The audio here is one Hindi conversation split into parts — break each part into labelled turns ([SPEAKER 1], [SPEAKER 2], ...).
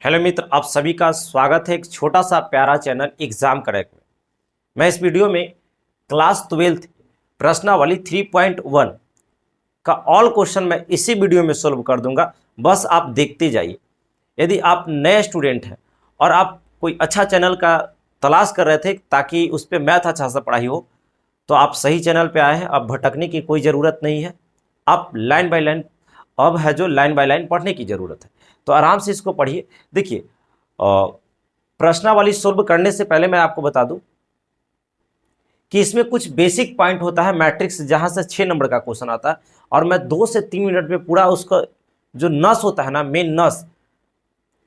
[SPEAKER 1] हेलो मित्र, आप सभी का स्वागत है एक छोटा सा प्यारा चैनल एग्जाम करेक्ट में। मैं इस वीडियो में क्लास 12 प्रश्नावली 3.1 का ऑल क्वेश्चन मैं इसी वीडियो में सोल्व कर दूंगा। बस आप देखते जाइए। यदि आप नए स्टूडेंट हैं और आप कोई अच्छा चैनल का तलाश कर रहे थे ताकि उस पर मैथ अच्छा सा पढ़ाई हो, तो आप सही चैनल पे आए हैं। अब भटकने की कोई ज़रूरत नहीं है। आप लाइन बाय लाइन अब है जो लाइन बाय लाइन पढ़ने की ज़रूरत है, तो आराम से इसको पढ़िए। देखिए, प्रश्नावली सोल्व करने से पहले मैं आपको बता दूं कि इसमें कुछ बेसिक पॉइंट होता है मैट्रिक्स, जहां से 6 नंबर का क्वेश्चन आता है और मैं 2 से 3 मिनट में पूरा उसका जो नस होता है ना, मेन नस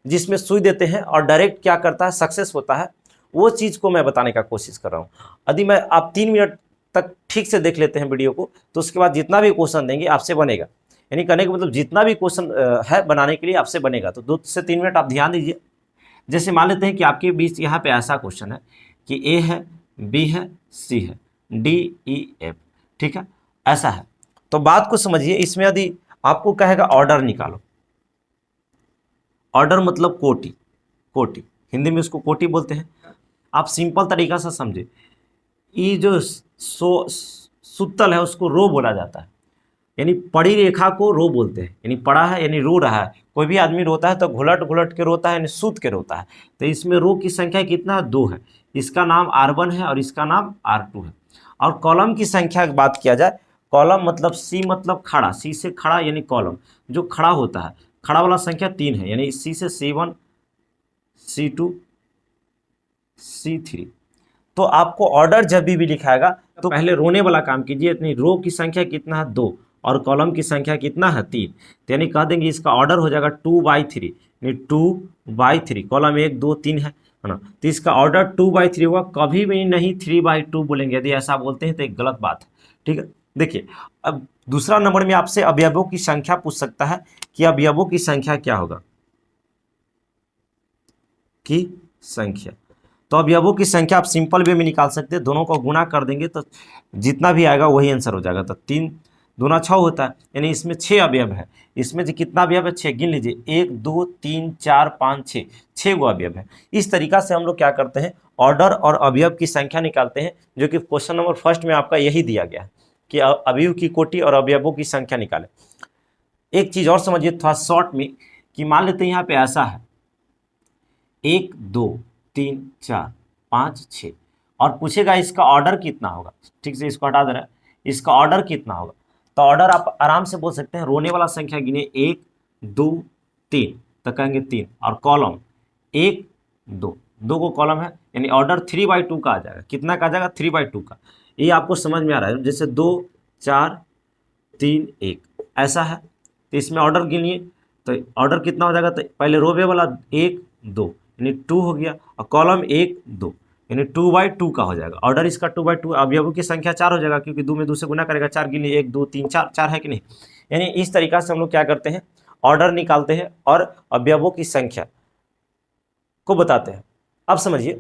[SPEAKER 1] जिसमें सुई देते हैं और डायरेक्ट क्या करता है सक्सेस होता है, वो चीज़ को मैं बताने का कोशिश कर रहा हूँ। यदि मैं आप 3 मिनट तक ठीक से देख लेते हैं वीडियो को, तो उसके बाद जितना भी क्वेश्चन देंगे आपसे बनेगा। यानी कहने का मतलब जितना भी क्वेश्चन है बनाने के लिए आपसे बनेगा। तो 2 से 3 मिनट आप ध्यान दीजिए। जैसे मान लेते हैं कि आपके बीच यहाँ पे ऐसा क्वेश्चन है कि ए है, बी है, सी है, डी, ई, एफ, ठीक है, ऐसा है। तो बात को समझिए। इसमें यदि आपको कहेगा ऑर्डर निकालो, ऑर्डर मतलब कोटि, कोटि हिंदी में उसको कोटि बोलते हैं। आप सिंपल तरीका से समझे, ये जो सुतल है उसको रो बोला जाता है, यानी पड़ी रेखा को रो बोलते हैं। यानी पड़ा है यानी रो रहा है। कोई भी आदमी रोता है तो घुलट घुलट के रोता है, यानी सूत के रोता है। तो इसमें रो की संख्या कितना है? 2 है। इसका नाम R1 है और इसका नाम R2 है। और कॉलम की संख्या की बात किया जाए, कॉलम मतलब सी मतलब खड़ा, सी से खड़ा यानी कॉलम जो खड़ा होता है, खड़ा वाला संख्या 3 है। यानी सी से C1, C2, C3। तो आपको ऑर्डर जब भी लिखाएगा तो पहले रोने वाला काम कीजिए। इतनी रो की संख्या कितना है? 2 और कॉलम की संख्या कितना है? 3। तो यानी कह देंगे इसका ऑर्डर हो जाएगा 2/3, यानी 2/3। कॉलम 1 2 3 है ना, तो इसका ऑर्डर 2/3 होगा। कभी भी नहीं 3/2 बोलेंगे। यदि ऐसा बोलते हैं तो एक गलत बात है, ठीक है। देखिए, अब दूसरा नंबर में आपसे अवयवों की संख्या पूछ सकता है कि अवयवों की संख्या क्या होगा, की संख्या। तो अवयवों की संख्या आप सिंपल वे में निकाल सकते हैं। दोनों को गुना कर देंगे तो जितना भी आएगा वही आंसर हो जाएगा। तो 3 दूना 6 होता है, यानी इसमें 6 अवयव है। इसमें जो कितना अवयव है? 6। गिन लीजिए, 1 2 3 4 5 6, 6 गो अवयव है। इस तरीका से हम लोग क्या करते हैं, ऑर्डर और अवयव की संख्या निकालते हैं, जो कि क्वेश्चन नंबर फर्स्ट में आपका यही दिया गया है कि अवयव की कोटि और अवयवों की संख्या निकालें। एक चीज़ और समझिए थोड़ा शॉर्ट में, कि मान लेते हैं यहाँ पे ऐसा है 1 2 3 4 5 6 और पूछेगा इसका ऑर्डर कितना होगा। ठीक से इसको हटा दे रहा है, इसका ऑर्डर कितना होगा। तो ऑर्डर आप आराम से बोल सकते हैं। रोने वाला संख्या गिने 1 2 3, तो कहेंगे 3। और कॉलम 1 2, 2 को कॉलम है, यानी ऑर्डर 3/2 का आ जाएगा। कितना का आ जाएगा? 3/2 का। ये आपको समझ में आ रहा है? जैसे 2 4 3 1 ऐसा है। तो इसमें ऑर्डर गिनिए तो ऑर्डर कितना हो जाएगा। तो पहले रोवे वाला 1 2 यानी 2 हो गया, और कॉलम 1 2 यानी 2/2 का हो जाएगा। ऑर्डर इसका 2/2। अवयवों की संख्या 4 हो जाएगा, क्योंकि 2 में 2 से गुना करेगा। 4 गिनिए, 1 2 3 4, 4 है कि नहीं। यानी इस तरीका से हम लोग क्या करते हैं, ऑर्डर निकालते हैं और अवयवों की संख्या को बताते हैं। अब समझिए,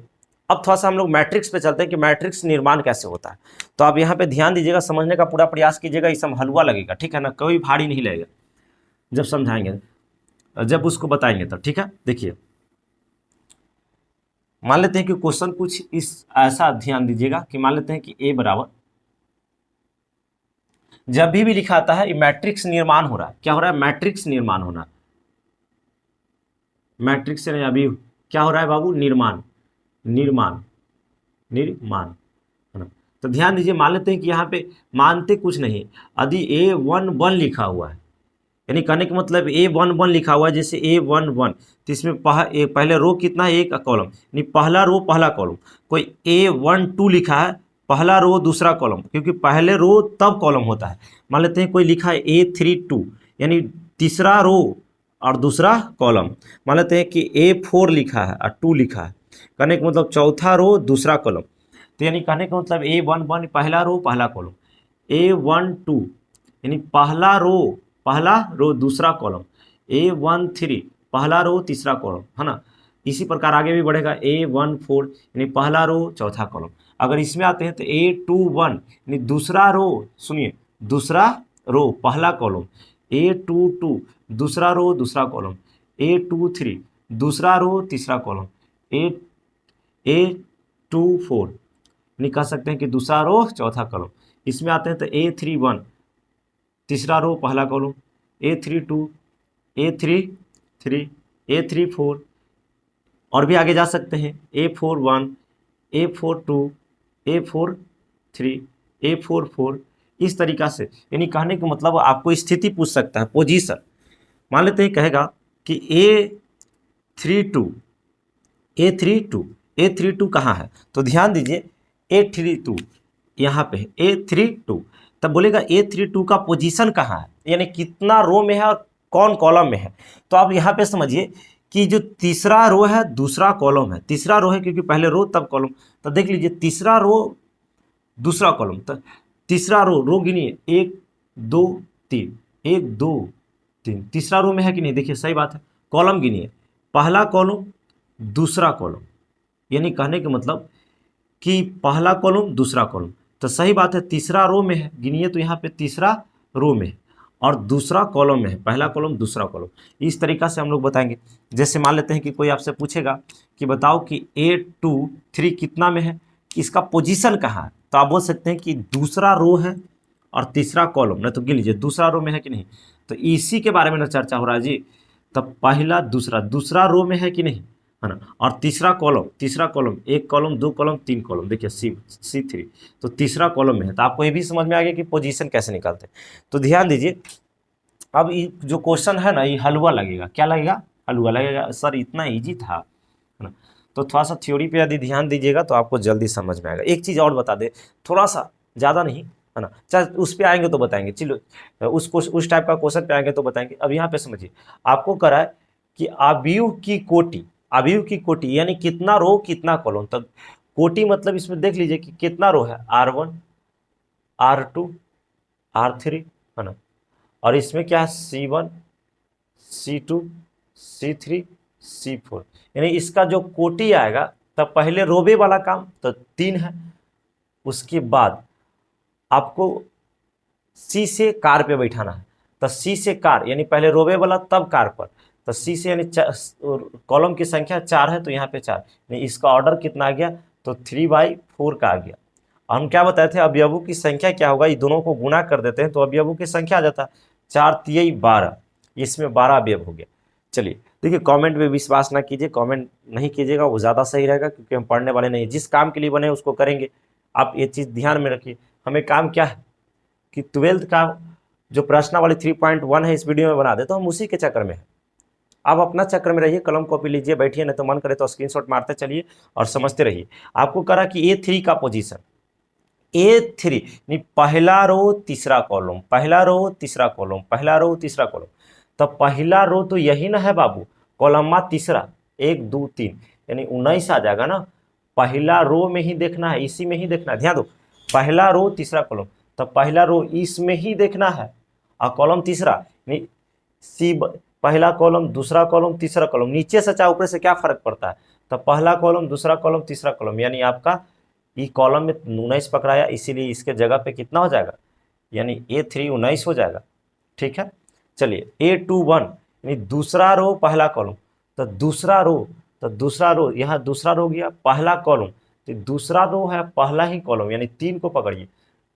[SPEAKER 1] अब थोड़ा सा हम लोग मैट्रिक्स पे चलते हैं कि मैट्रिक्स निर्माण कैसे होता है। तो आप यहाँ पे ध्यान दीजिएगा, समझने का पूरा प्रयास कीजिएगा। इस समय हलवा लगेगा, ठीक है ना, कोई भारी नहीं लगेगा जब समझाएंगे, जब उसको बताएंगे तब, ठीक है। देखिए, मान लेते हैं कि क्वेश्चन कुछ इस ऐसा ध्यान दीजिएगा कि मान लेते हैं कि ए बराबर, जब भी लिखा आता है ये मैट्रिक्स निर्माण हो रहा है। क्या हो रहा है? मैट्रिक्स निर्माण होना। मैट्रिक्स से नहीं, अभी क्या हो रहा है बाबू? निर्माण, निर्माण, निर्माण, है ना। तो ध्यान दीजिए, मान लेते हैं कि यहाँ पे मानते कुछ नहीं, यदि A11 लिखा हुआ है, यानी कहने का मतलब A11 लिखा हुआ है, जैसे A11, तो इसमें पहले रो कितना है? 1 कॉलम, यानी पहला रो पहला कॉलम। कोई A12 लिखा है, पहला रो दूसरा कॉलम, क्योंकि पहले रो तब कॉलम होता है। मान लेते हैं कोई लिखा है A32, यानी तीसरा रो और दूसरा कॉलम। मान लेते हैं कि A4 लिखा है और 2 लिखा है, कहने का मतलब चौथा रो दूसरा कॉलम। तो यानी कहने का मतलब A11 पहला रो पहला कॉलम, A12 यानी पहला रो दूसरा कॉलम, A13 पहला रो तीसरा कॉलम, है ना। इसी प्रकार आगे भी बढ़ेगा, A14 यानी पहला रो चौथा कॉलम। अगर इसमें आते हैं तो A21 यानी दूसरा रो, सुनिए, दूसरा रो पहला कॉलम, A22 दूसरा रो दूसरा कॉलम, A23 दूसरा रो तीसरा कॉलम, A24 नहीं कह सकते हैं कि दूसरा रो चौथा कॉलम। इसमें आते हैं तो A31 तीसरा रो पहला कॉलम, A32 A33 A34 और भी आगे जा सकते हैं A41 A42 A43 A44 इस तरीक़ा से। यानी कहने का मतलब आपको स्थिति पूछ सकता है, पोजीशन। मान लेते हैं कहेगा कि A32 कहाँ है, तो ध्यान दीजिए A32 यहाँ पे है A32, तब बोलेगा A32 का पोजीशन कहाँ है, यानी कितना रो में है और कौन कॉलम में है। तो आप यहाँ पे समझिए कि जो तीसरा रो है दूसरा कॉलम है, तीसरा रो है क्योंकि पहले रो तब कॉलम। तो देख लीजिए तीसरा रो दूसरा कॉलम, तो तीसरा रो गिनिए 1 2 3 1 2 3, तीसरा रो में है कि नहीं, देखिए सही बात है। कॉलम गिनिए, पहला कॉलम दूसरा कॉलम, यानी कहने का मतलब कि पहला कॉलम दूसरा कॉलम, तो सही बात है तीसरा रो में है। गिनिए तो यहाँ पे तीसरा रो में है और दूसरा कॉलम में है, पहला कॉलम दूसरा कॉलम। इस तरीक़ा से हम लोग बताएंगे। जैसे मान लेते हैं कि कोई आपसे पूछेगा कि बताओ कि A23 कितना में है, इसका पोजीशन कहाँ है, तो आप बोल सकते हैं कि दूसरा रो है और तीसरा कॉलम। नहीं तो गिन लीजिए दूसरा रो में है कि नहीं, तो इसी के बारे में ना चर्चा हो रहा है जी। तब पहला दूसरा रो में है कि नहीं, है ना, और तीसरा कॉलम एक कॉलम दो कॉलम तीन कॉलम, देखिए C3 तो तीसरा कॉलम में है। तो आपको ये भी समझ में आ गया कि पोजीशन कैसे निकालते हैं। तो ध्यान दीजिए, अब ये जो क्वेश्चन है ना, ये हलवा लगेगा। क्या लगेगा, हलवा लगेगा। सर इतना ईजी था, है ना। तो थोड़ा सा थ्योरी पे यदि ध्यान दीजिएगा तो आपको जल्दी समझ में आएगा। एक चीज़ और बता दे, थोड़ा सा, ज़्यादा नहीं, है ना, चाहे उस पे आएंगे तो बताएंगे, चलो उस टाइप का क्वेश्चन पे आएंगे तो बताएंगे। अब यहाँ पे समझिए, आपको करा है कि अवयव की कोटि यानी कितना रो कितना कॉलम। तब कोटि मतलब इसमें देख लीजिए कि कितना रो है, R1 R2 R3, है ना, और इसमें क्या है C1 C2 C3 C4, यानी इसका जो कोटि आएगा तब पहले रोबे वाला काम तो 3 है। उसके बाद आपको C से कार पे बैठाना है, तो C से कार यानी पहले रोबे वाला तब कार पर, तो C से यानी कॉलम की संख्या 4 है तो यहाँ पे 4, यानी इसका ऑर्डर कितना आ गया, तो 3/4 का आ गया। हम क्या बताए थे, अवयवों की संख्या क्या होगा, ये दोनों को गुना कर देते हैं तो अवयवों की संख्या आ जाता है 4 तिहाई 12, इसमें 12 अवयव हो गया। चलिए देखिए, कमेंट में विश्वास ना कीजिए, कमेंट नहीं कीजिएगा, वो ज़्यादा सही रहेगा क्योंकि हम पढ़ने वाले नहीं, जिस काम के लिए बने उसको करेंगे। आप ये चीज़ ध्यान में रखिए, हमें काम क्या है कि 12th का जो प्रश्नावली 3.1 है इस वीडियो में बना दे, तो हम उसी के चक्कर में हैं। आप अपना चक्कर में रहिए, कलम कॉपी लीजिए, बैठिए, नहीं तो मन करे तो स्क्रीनशॉट मारते चलिए और समझते रहिए। आपको करा कि A3 का पोजीशन, A3 नहीं पहला रो तीसरा कॉलम, पहला रो तीसरा कॉलम, पहला रो तीसरा कॉलम, तो पहला रो तो यही ना है बाबू, कॉलम तीसरा 1 2 3 यानी 19 आ जाएगा ना। पहला रो में ही देखना है, इसी में ही देखना है, ध्यान दो, पहला रो तीसरा कॉलम, तो पहला रो इसमें ही देखना है और कॉलम तीसरा यानी सी, पहला कॉलम दूसरा कॉलम तीसरा कॉलम, नीचे से चाहे ऊपर से क्या फर्क पड़ता है, तो पहला कॉलम दूसरा कॉलम तीसरा कॉलम, यानी आपका ये कॉलम में 19 पकड़ाया, इसीलिए इसके जगह पे कितना हो जाएगा, यानी A3 19 हो जाएगा। ठीक है, चलिए A21 यानी दूसरा रो पहला कॉलम, तो दूसरा रो यहाँ दूसरा रो गया, पहला कॉलम तो दूसरा रो है पहला ही कॉलम, यानी 3 को पकड़िए,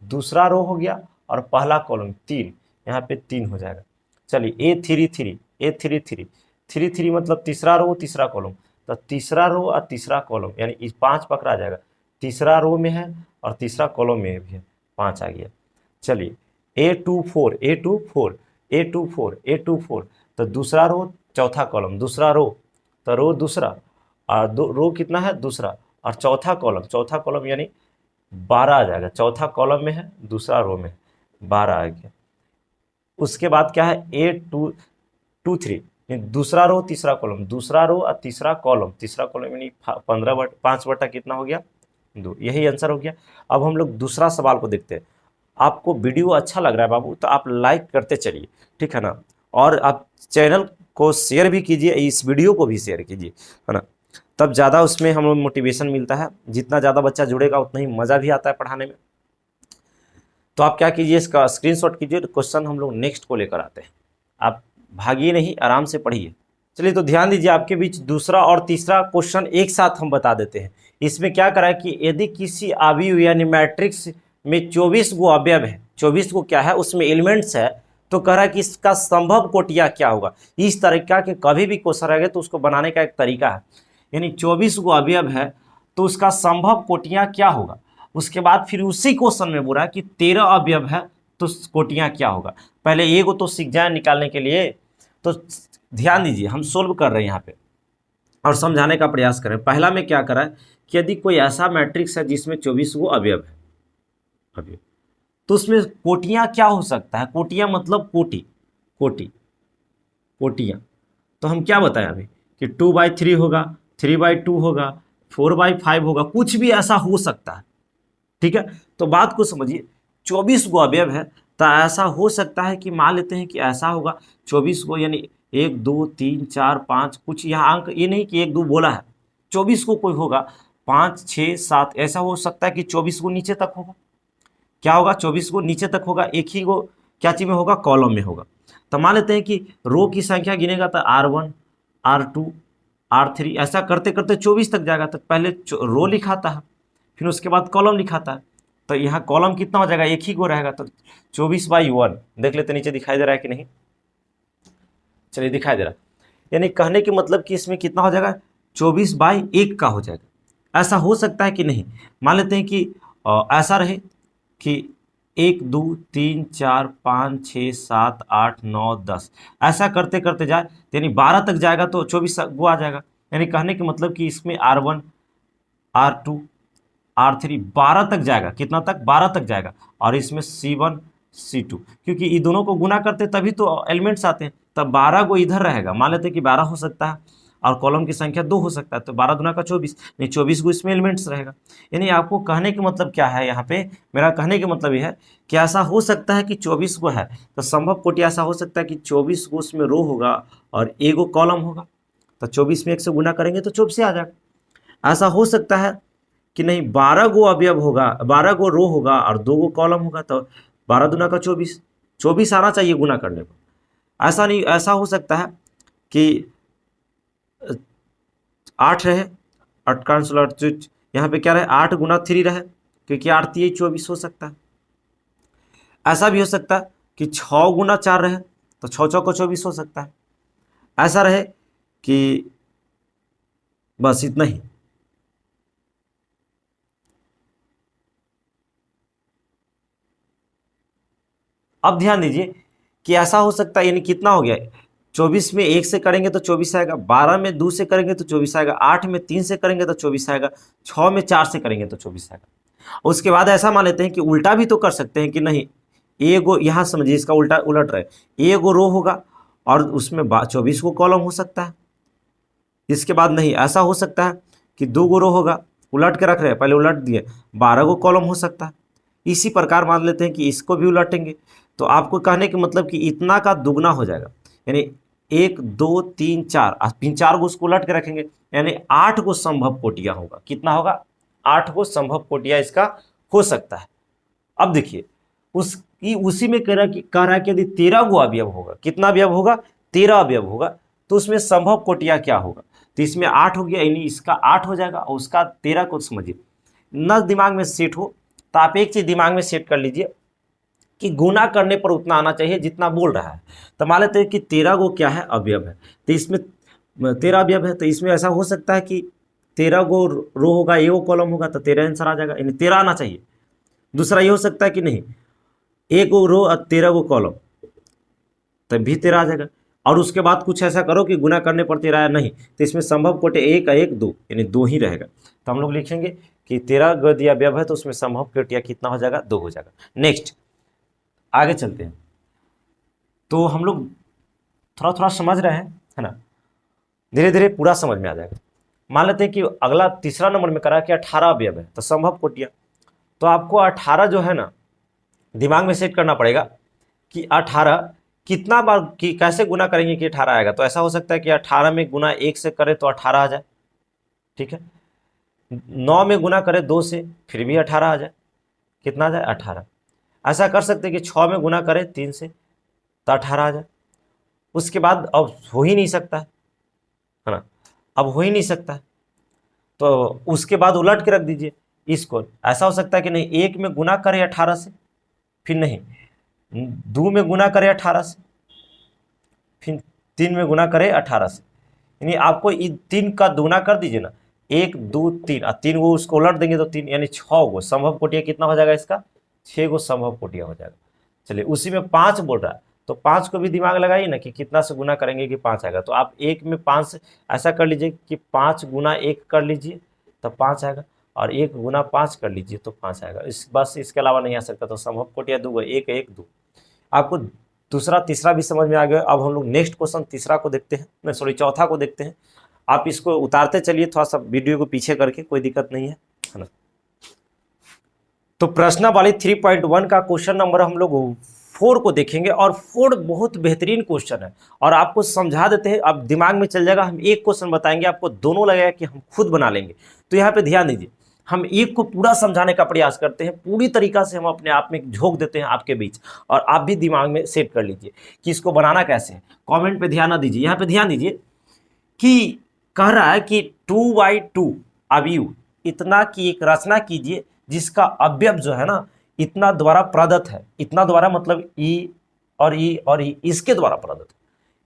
[SPEAKER 1] दूसरा रो हो गया और पहला कॉलम 3, यहाँ पे 3 हो जाएगा। चलिए A33 मतलब तीसरा रो तीसरा कॉलम, तो तीसरा रो और तीसरा कॉलम यानी 5 पकड़ा जाएगा, तीसरा रो में है और तीसरा कॉलम में भी है, 5 आ गया। चलिए A24 तो दूसरा रो चौथा कॉलम, दूसरा रो तो रो दूसरा और रो कितना है दूसरा और चौथा कॉलम यानी 12 आ जाएगा, चौथा कॉलम में है दूसरा रो में 12 आ गया। उसके बाद क्या है A23 दूसरा रो तीसरा कॉलम, दूसरा रो और तीसरा कॉलम यानी 5 कितना हो गया 2, यही आंसर हो गया। अब हम लोग दूसरा सवाल को देखते हैं। आपको वीडियो अच्छा लग रहा है बाबू तो आप लाइक करते चलिए, ठीक है ना, और आप चैनल को शेयर भी कीजिए, इस वीडियो को भी शेयर कीजिए, है ना, तब ज़्यादा उसमें हम लोग मोटिवेशन मिलता है। जितना ज़्यादा बच्चा जुड़ेगा उतना ही मज़ा भी आता है पढ़ाने में। तो आप क्या कीजिए, इसका स्क्रीनशॉट कीजिए, क्वेश्चन हम लोग नेक्स्ट को लेकर आते हैं। आप भागिए नहीं, आराम से पढ़िए। चलिए तो ध्यान दीजिए, आपके बीच दूसरा और तीसरा क्वेश्चन एक साथ हम बता देते हैं। इसमें क्या करा है कि यदि किसी अवयव यानी मैट्रिक्स में 24 गो अवयव है, 24 गो क्या है उसमें एलिमेंट्स है, तो कह रहा है कि इसका संभव कोटिया क्या होगा। इस तरीका के कभी भी क्वेश्चन रहेगा तो उसको बनाने का एक तरीका है, यानी 24 गो अवयव है तो उसका संभव कोटियां क्या होगा। उसके बाद फिर उसी क्वेश्चन में बोला कि 13 अवयव है तो कोटियां क्या होगा। पहले ये को तो सीख जाए निकालने के लिए। तो ध्यान दीजिए, हम सोल्व कर रहे हैं यहाँ पे और समझाने का प्रयास करें। पहला में क्या करा है कि यदि कोई ऐसा मैट्रिक्स है जिसमें 24 गो अवयव है, अवयव, तो उसमें कोटियां क्या हो सकता है। कोटियां मतलब कोटि, कोटि, कोटियां। तो हम क्या बताएं अभी कि 2/3 होगा, 3/2 होगा, 4/5 होगा, कुछ भी ऐसा हो सकता है। ठीक है, तो बात को समझिए, 24 गो अवयव है तो ऐसा हो सकता है कि मान लेते हैं कि ऐसा होगा 24 गो, यानी 1 2 3 4 5, कुछ यहाँ अंक ये नहीं कि 1 2 बोला है, 24 को कोई होगा, 5 6 7, ऐसा हो सकता है कि 24 को नीचे तक होगा। क्या होगा, 24 को नीचे तक होगा, एक ही को क्या चीज में होगा, कॉलम में होगा। तो मान लेते हैं कि रो की संख्या गिनेगा तो R1 R2 R3 ऐसा करते करते 24 तक जाएगा। तो पहले रो लिखाता है, फिर उसके बाद कॉलम लिखाता है। तो यहाँ कॉलम कितना हो जाएगा, एक ही को रहेगा, तो 24/1 देख लेते नीचे दिखाई दे रहा है कि नहीं। चलिए दिखाई दे रहा है, यानी कहने के मतलब कि इसमें कितना हो जाएगा, 24/1 का हो जाएगा। ऐसा हो सकता है कि नहीं, मान लेते हैं कि ऐसा रहे कि 1 2 3 4 5 6 7 8 9 10, ऐसा करते करते जाए यानी 12 तक जाएगा तो 24 वो आ जाएगा। यानी कहने के मतलब कि इसमें R1 R2 R3 12 तक जाएगा, कितना तक, 12 तक जाएगा। और इसमें C1 C2, क्योंकि ये दोनों को गुना करते तभी तो एलिमेंट्स आते हैं, तब 12 को इधर रहेगा। मान लेते हैं कि 12 हो सकता है और कॉलम की संख्या 2 हो सकता है, तो 12 दूना का 24, नहीं 24 को इसमें एलिमेंट्स रहेगा। यानी आपको कहने के मतलब क्या है, यहाँ पे मेरा कहने के मतलब ये है कि ऐसा हो सकता है कि 24 को है तो संभव कोटि ऐसा हो सकता है कि 24 को उसमें रो होगा और एगो कॉलम होगा, तो 24 में 1 से गुना करेंगे तो 24 आ जाएगा। ऐसा हो सकता है कि नहीं 12 गो अवयव होगा, 12 गो रो होगा और 2 गो कॉलम होगा, तो 12 दूना का 24, 24 आना चाहिए गुना करने को। ऐसा नहीं, ऐसा हो सकता है कि 8 रहे, 8 का आंसर 8, यहाँ पे क्या रहे 8 गुना 3 रहे, क्योंकि 8 3 24 हो सकता है। ऐसा भी हो सकता है कि 6 गुना 4 रहे तो 6 6 को 24 हो सकता है। ऐसा रहे कि बस इतना ही। अब ध्यान दीजिए कि ऐसा हो सकता है, यानी कितना हो गया, 24 में 1 से करेंगे तो 24 आएगा, 12 में 2 से करेंगे तो 24 आएगा, 8 में 3 से करेंगे तो 24 आएगा, 6 में 4 से करेंगे तो 24 आएगा। उसके बाद ऐसा मान लेते हैं कि उल्टा भी तो कर सकते हैं कि नहीं, एगो यहाँ समझिए इसका उल्टा उलट रहे, एगो रो होगा और उसमें 24 को कॉलम हो सकता है। इसके बाद नहीं, ऐसा हो सकता है कि 2 गो रो होगा, उलट के रख रहे हैं, पहले उलट दिए, 12 गो कॉलम हो सकता है। इसी प्रकार मान लेते हैं कि इसको भी उलटेंगे, तो आपको कहने के मतलब कि इतना का दुगना हो जाएगा, यानी 1 2 3 4, 4 गो उसको उलट के रखेंगे, यानी 8 गो संभव कोटियां होगा। कितना होगा, 8 गो संभव कोटियां इसका हो सकता है। अब देखिए उसकी उसी में कह रहा है कि यदि 13 गो अवयव होगा, कितना अवयव होगा, 13 अवयव होगा, तो उसमें संभव कोटियां क्या होगा। तो इसमें 8 हो गया, यानी इसका 8 हो जाएगा और उसका 13 को समझिए न दिमाग में सेट हो तो आप एक चीज दिमाग में सेट कर लीजिए कि गुना करने पर उतना आना चाहिए जितना बोल रहा है। तो मान लेते हैं कि 13 गो क्या है, अवयव है, तो इसमें 13 अवयव है, तो इसमें ऐसा हो सकता है कि 13 गो रो होगा, एगो कॉलम होगा, तो 13 आंसर आ जाएगा, यानी 13 आना चाहिए। दूसरा ये हो सकता है कि नहीं, एक गो रो और 13 गो कॉलम, तब भी 13 आ जाएगा। और उसके बाद कुछ ऐसा करो कि गुना करने पर 13 आया, नहीं तो इसमें संभव कोटि 1 1 2, यानी 2 ही रहेगा। तो हम लोग लिखेंगे कि 13 गद्य अवयव है तो उसमें संभव कोटियां कितना हो जाएगा, 2 हो जाएगा। नेक्स्ट आगे चलते हैं। तो हम लोग थोड़ा थोड़ा समझ रहे हैं, है ना, धीरे धीरे पूरा समझ में आ जाएगा। मान लेते हैं कि अगला तीसरा नंबर में करा कि 18 अवयव है तो संभव कोटियां। तो आपको 18 जो है ना दिमाग में सेट करना पड़ेगा कि 18 कितना बार कि कैसे गुना करेंगे कि 18 आएगा। तो ऐसा हो सकता है कि 18 में गुना 1 से करे तो 18 आ जाए, ठीक है, 9 में गुना करे 2 से फिर भी 18 आ जाए, कितना आ जाए, 18। ऐसा कर सकते हैं कि 6 में गुना करे 3 से तो 18 आ जाए। उसके बाद अब हो ही नहीं सकता है, है ना। अब हो ही नहीं सकता, तो उसके बाद उलट के रख दीजिए इसको। ऐसा हो सकता है कि नहीं, 1 में गुना करें 18 से, फिर नहीं 2 में गुना करें 18 से, फिर 3 में गुना करें 18 से, यानी आपको 3 का दुगुना कर दीजिए ना, 1 2 3 और 3 वो उसको उलट देंगे तो 3, यानी 6 गो संभव कोटिया कितना हो जाएगा इसका, 6 गो संभव कोटिया हो जाएगा। चलिए उसी में 5 बोल रहा है, तो 5 को भी दिमाग लगाइए ना कि कितना से गुना करेंगे कि 5 आएगा। तो आप 1 में 5 से ऐसा कर लीजिए कि 5 गुना 1 कर लीजिए तब 5 आएगा, और 1 गुना 5 कर लीजिए तो 5 आएगा। इस बस इसके अलावा नहीं आ सकता। तो संभव कोटिया 2 है, 1 1 2। आपको दूसरा तीसरा भी समझ में आ गया। अब हम लोग नेक्स्ट क्वेश्चन तीसरा को देखते हैं, नहीं सॉरी चौथा को देखते हैं। आप इसको उतारते चलिए थोड़ा सा वीडियो को पीछे करके, कोई दिक्कत नहीं है ना। तो प्रश्नावली 3.1 का क्वेश्चन नंबर हम लोग 4 को देखेंगे, और 4 बहुत बेहतरीन क्वेश्चन है और आपको समझा देते हैं। अब दिमाग में चल जाएगा, हम एक क्वेश्चन बताएंगे आपको दोनों लगेगा कि हम खुद बना लेंगे। तो यहाँ पे ध्यान दीजिए, हम एक को पूरा समझाने का प्रयास करते हैं, पूरी तरीका से हम अपने आप में झोंक देते हैं आपके बीच, और आप भी दिमाग में सेट कर लीजिए कि इसको बनाना कैसे है। कमेंट पे ध्यान ना दीजिए, यहाँ पे ध्यान दीजिए कि कह रहा है कि 2/2 अवयव इतना की एक रचना कीजिए जिसका अवयव जो है ना इतना द्वारा प्रदत्त है। इतना द्वारा मतलब ई और ई और ई इसके द्वारा प्रदत्त है।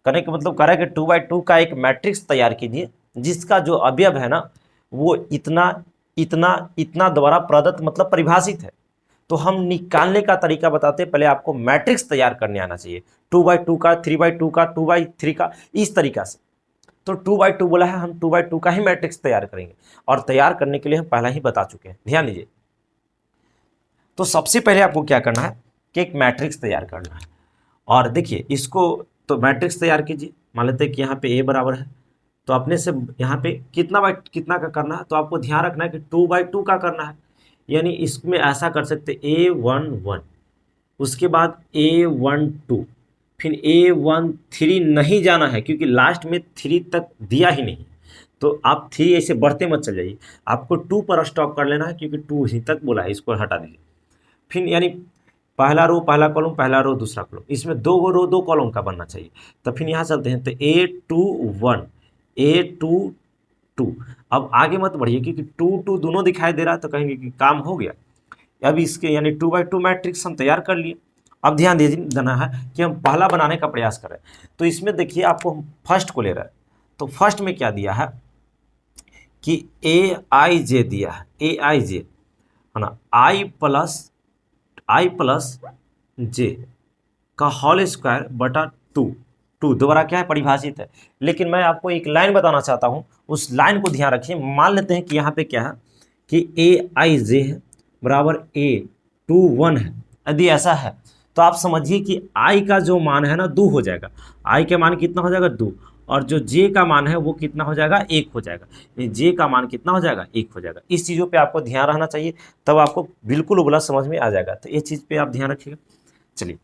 [SPEAKER 1] करने का मतलब कह रहा है कि 2/2 का एक मैट्रिक्स तैयार कीजिए जिसका जो अवयव है ना वो इतना इतना इतना द्वारा प्रदत्त मतलब परिभाषित है। तो हम निकालने का तरीका बताते हैं, पहले आपको मैट्रिक्स तैयार करने आना चाहिए। 2/2 का, 3/2 का, 2/3 का, इस तरीका से। तो 2/2 बोला है, हम 2/2 का ही मैट्रिक्स तैयार करेंगे, और तैयार करने के लिए हम पहला ही बता चुके हैं, ध्यान दीजिए। तो सबसे पहले आपको क्या करना है कि एक मैट्रिक्स तैयार करना है। और देखिए इसको, तो मैट्रिक्स तैयार कीजिए। मान लेते हैं कि यहाँ पे ए बराबर है, तो अपने से यहाँ पे कितना बाई कितना का करना है, तो आपको ध्यान रखना है कि 2/2 का करना है। यानी इसमें ऐसा कर सकते A11, उसके बाद A12, फिर A13 नहीं जाना है क्योंकि लास्ट में 3 तक दिया ही नहीं, तो आप 3 ऐसे बढ़ते मत चल जाइए, आपको 2 पर स्टॉप कर लेना है क्योंकि 2 ही तक बोला है, इसको हटा दीजिए। फिर यानी पहला रो पहला कॉलम, पहला रो दूसरा कॉलम, इसमें 2 रो 2 कॉलम का बनना चाहिए। तो फिर यहाँ चलते हैं, तो A21 A22। अब आगे मत बढ़िए क्योंकि 2 दोनों दिखाई दे रहा है, तो कहेंगे कि काम हो गया। अब इसके यानी 2/2 मैट्रिक्स हम तैयार कर लिए। अब ध्यान दीजिए देना है कि हम पहला बनाने का प्रयास कर रहे हैं। तो इसमें देखिए आपको हम फर्स्ट को ले रहे हैं, तो फर्स्ट में क्या दिया है कि AIJ दिया है, AIJ है ना, I प्लस J का होल स्क्वायर बटा 2 दोबारा क्या है परिभाषित है। लेकिन मैं आपको एक लाइन बताना चाहता हूँ, उस लाइन को ध्यान रखिए। मान लेते हैं कि यहाँ पे क्या है कि AIJ है बराबर A21 है। यदि ऐसा है तो आप समझिए कि I का जो मान है ना 2 हो जाएगा। I के मान कितना हो जाएगा 2, और जो J का मान है वो कितना हो जाएगा 1 हो जाएगा। J का मान कितना हो जाएगा 1 हो जाएगा। इस चीज़ों पे आपको ध्यान रहना चाहिए, तब आपको बिल्कुल उबला समझ में आ जाएगा। तो ये चीज़ पे आप ध्यान रखिएगा। चलिए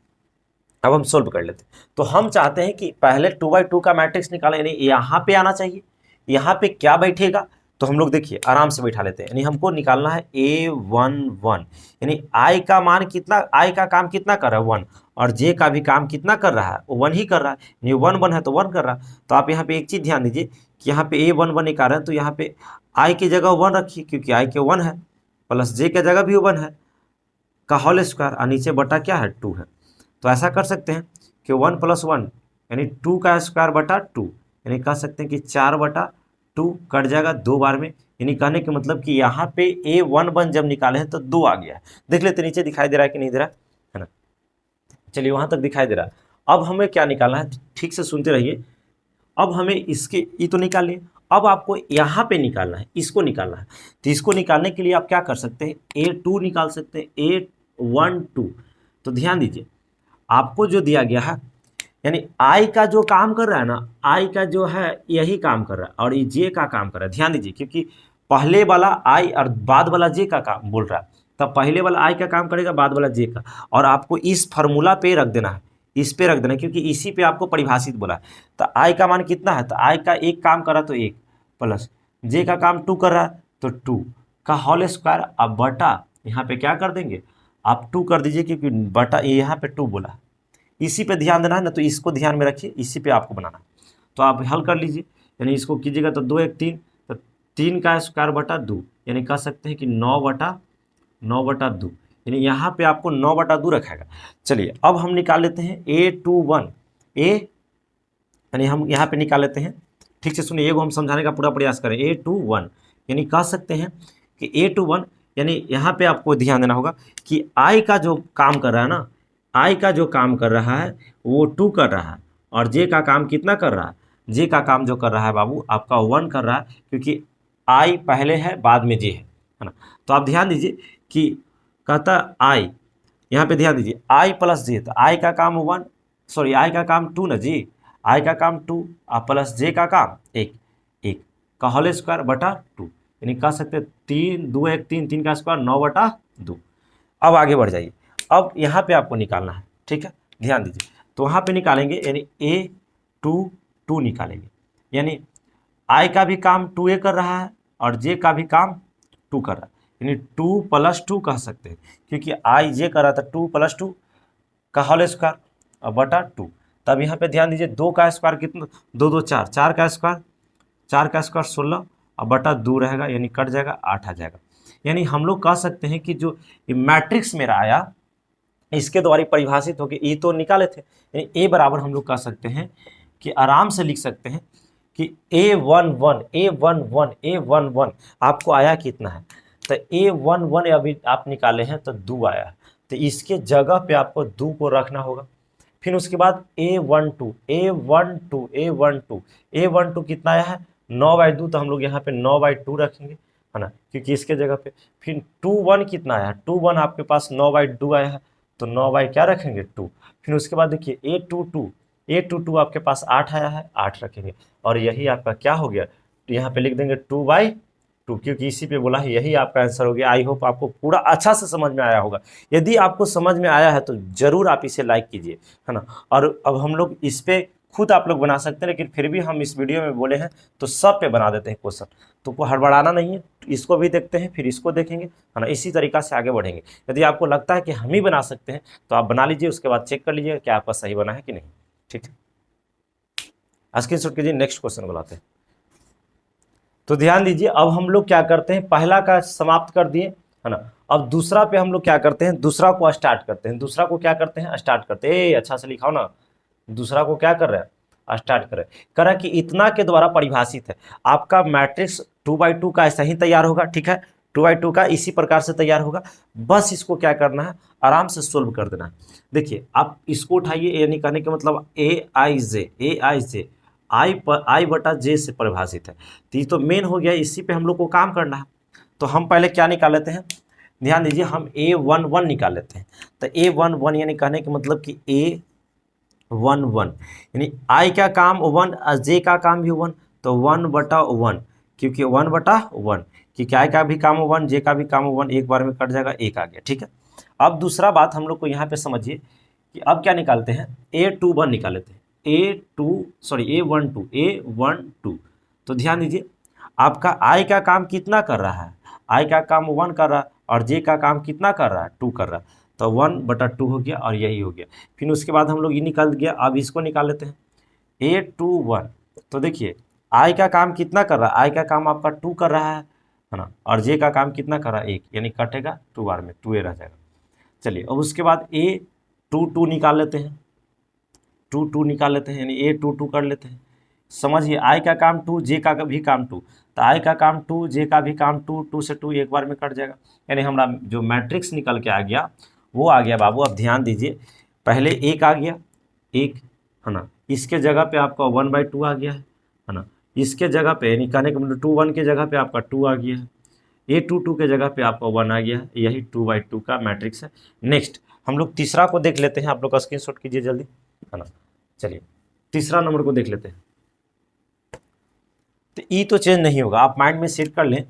[SPEAKER 1] अब हम सोल्व कर लेते हैं। तो हम चाहते हैं कि पहले 2/2 का मैट्रिक्स निकालें, यानी यहाँ पे आना चाहिए। यहाँ पे क्या बैठेगा, तो हम लोग देखिए आराम से बैठा लेते हैं। यानी हमको निकालना है A11, यानी I का मान कितना, I का काम कितना कर रहा है 1, और J का भी काम कितना कर रहा है वो 1 ही कर रहा है। यानी 1 1 है तो 1 कर रहा है। तो आप यहाँ पे एक चीज़ ध्यान दीजिए कि यहाँ पे A11 निकाल रहे हैं, तो यहाँ पे I की जगह 1 रखिए क्योंकि I के 1 है, प्लस J की जगह भी 1 है का होल स्क्वायर, और नीचे बटा क्या है 2 है। तो ऐसा कर सकते हैं कि 1 + 1 यानी 2 का स्क्वायर बटा 2, यानी कह सकते हैं कि 4/2 कट जाएगा 2 बार में। यानी कहने के मतलब कि यहाँ पे A11 जब निकाले हैं तो 2 आ गया है। देख लेते नीचे दिखाई दे रहा है कि नहीं दे रहा है ना। चलिए वहाँ तक दिखाई दे रहा है। अब हमें क्या निकालना है, ठीक से सुनते रहिए। अब हमें इसके ये तो निकाल लिए, अब आपको यहाँ पे निकालना है, इसको निकालना है। तो इसको निकालने के लिए आप क्या कर सकते हैं, A2 निकाल सकते हैं, A12। तो ध्यान दीजिए आपको जो दिया गया है, यानी I का जो काम कर रहा है ना, I का जो है यही काम कर रहा है, और ये J का काम कर रहा है। ध्यान दीजिए क्योंकि पहले वाला I और बाद वाला J का काम बोल रहा है, तब पहले वाला I का काम करेगा, बाद वाला J का। और आपको इस फार्मूला पे रख देना है, इस पे रख देना है क्योंकि इसी पे आपको परिभाषित बोला है। तो I का मान कितना है, तो I का 1 काम कर रहा है तो 1, प्लस J का काम 2 कर रहा है तो 2 का होल स्क्वायर। अब बटा यहाँ पे क्या कर देंगे, आप 2 कर दीजिए क्योंकि बटा यहाँ पे 2 बोला है। इसी पे ध्यान देना है ना, तो इसको ध्यान में रखिए, इसी पे आपको बनाना है। तो आप हल कर लीजिए यानी इसको कीजिएगा तो 2 1 3, तो 3 का स्क्वायर बटा 2, यानी कह सकते हैं कि 9/2, यानी यहाँ पे आपको 9/2 रखेगा। चलिए अब हम निकाल लेते हैं A21 ए, यानी हम यहाँ पे निकाल लेते हैं। ठीक से सुनिए, एगो हम समझाने का पूरा प्रयास करें। A21 यानी कह सकते हैं कि A21 यानी यहाँ पे आपको ध्यान देना होगा कि I का जो काम कर रहा है ना, I का जो काम कर रहा है वो 2 कर रहा है, और J का काम कितना कर रहा है, J का काम जो कर रहा है बाबू आपका 1 कर रहा है, क्योंकि I पहले है बाद में J है ना। तो आप ध्यान दीजिए कि कहता I, यहाँ पे ध्यान दीजिए I प्लस J, तो I का काम 1, सॉरी I का काम 2 ना जी, I का काम 2 प्लस J का काम 1 का होल स्क्वायर बटा 2, यानी कह सकते हैं 3 2 1 3, 3 का स्क्वायर 9/2। अब आगे बढ़ जाइए, अब यहाँ पे आपको निकालना है, ठीक है, ध्यान दीजिए। तो वहाँ पे निकालेंगे यानी A22 निकालेंगे, यानी I का भी काम 2A कर रहा है और J का भी काम 2 कर रहा है, यानी 2 + 2 कह सकते हैं, क्योंकि I J कर रहा था 2 + 2 का होल स्क्वायर और बटा 2। तब यहाँ पे ध्यान दीजिए 2 का स्क्वायर कितना, 2 2 4, 4 का स्क्वायर 16 और बटा 2 रहेगा, यानी कट जाएगा 8 आ जाएगा। यानी हम लोग कह सकते हैं कि जो मैट्रिक्स मेरा आया इसके द्वारा परिभाषित होकर ये तो निकाले थे, यानी ए बराबर हम लोग कह सकते हैं कि आराम से लिख सकते हैं कि A11 आपको आया कितना है, तो A11 अभी आप निकाले हैं तो 2 आया है, तो इसके जगह पे आपको 2 को रखना होगा। फिर उसके बाद A12 कितना आया है 9/2, तो हम लोग यहाँ पे 9/2 रखेंगे, है ना, क्योंकि इसके जगह पे। फिर 21 कितना आया है, 21 आपके पास 9/2 आया है, तो 9 बाई क्या रखेंगे 2। फिर उसके बाद देखिए A22 आपके पास 8 आया है, 8 रखेंगे, और यही आपका क्या हो गया, तो यहाँ पे लिख देंगे 2/2, क्योंकि इसी पे बोला है, यही आपका आंसर हो गया। आई होप आपको पूरा अच्छा से समझ में आया होगा। यदि आपको समझ में आया है तो ज़रूर आप इसे लाइक कीजिए, है ना। और अब हम लोग इस पे खुद आप लोग बना सकते हैं, लेकिन फिर भी हम इस वीडियो में बोले हैं तो सब पे बना देते हैं क्वेश्चन, तो को हड़बड़ाना नहीं है। इसको भी देखते हैं फिर इसको देखेंगे, है ना, इसी तरीका से आगे बढ़ेंगे। यदि आपको लगता है कि हम ही बना सकते हैं तो आप बना लीजिए, उसके बाद चेक कर लीजिएगा कि आपका सही बना है कि नहीं। ठीक है, स्क्रीनशॉट कीजिए, नेक्स्ट क्वेश्चन बुलाते हैं। तो ध्यान दीजिए, अब हम लोग क्या करते हैं, पहला का समाप्त कर दिए, है ना। अब दूसरा पे हम लोग क्या करते हैं, दूसरा को स्टार्ट करते हैं। दूसरा को क्या करते हैं, स्टार्ट करते हैं। अच्छा से लिखाओ ना, दूसरा को क्या कर रहे हैं, स्टार्ट कर रहा कि इतना के द्वारा परिभाषित है। आपका मैट्रिक्स 2/2 का ऐसा ही तैयार होगा, ठीक है, 2/2 का इसी प्रकार से तैयार होगा। बस इसको क्या करना है, आराम से सोल्व कर देना है। देखिए आप इसको उठाइए, यानी कहने का मतलब AI I/J से परिभाषित है, तो ये तो मेन हो गया, इसी पे हम लोग को काम करना है। तो हम पहले क्या निकाल लेते हैं, ध्यान दीजिए, हम A11 निकाल लेते हैं। तो A11 यानी कहने का मतलब कि A11 यानी I का काम 1 और J का काम भी 1, तो 1/1, क्योंकि 1/1, क्योंकि I का भी काम 1, J का भी काम 1, एक बार में कट जाएगा, 1 आ गया। ठीक है, अब दूसरा बात हम लोग को यहाँ पे समझिए कि अब क्या निकालते हैं, A21 निकाल लेते हैं। A12 तो ध्यान दीजिए, आपका I का काम कितना कर रहा है, I का काम 1 कर रहा है, और J का काम कितना कर रहा है, 2 कर रहा है, तो 1/2 हो गया, और यही हो गया। फिर उसके बाद हम लोग ये निकल गया, अब इसको निकाल लेते हैं A21। तो देखिए I का काम कितना कर रहा है, I का काम आपका 2 कर रहा है ना, और J का काम कितना कर रहा है, 1, यानी कटेगा 2 बार में, 2A रह जाएगा। चलिए अब उसके बाद A22 निकाल लेते हैं, 2 निकाल लेते हैं, यानी A22 कर लेते हैं। समझिए I का काम 2, J का भी काम 2, तो I का काम 2, J का भी काम 2, 2 से 2 एक बार में कट जाएगा, यानी हमारा जो मैट्रिक्स निकल के आ गया वो आ गया बाबू। अब ध्यान दीजिए, पहले 1 आ गया, 1, है ना, इसके जगह पे आपका 1/2 आ गया है ना, इसके जगह पे यानी कहने का मतलब 21 के जगह पे आपका 2 आ गया है, A22 के जगह पे आपका 1 आ गया है, यही 2/2 का मैट्रिक्स है। नेक्स्ट हम लोग तीसरा को देख लेते हैं, आप लोग का स्क्रीनशॉट कीजिए जल्दी, है ना। चलिए तीसरा नंबर को देख लेते हैं। तो ई तो चेंज नहीं होगा, आप माइंड में सेट कर लें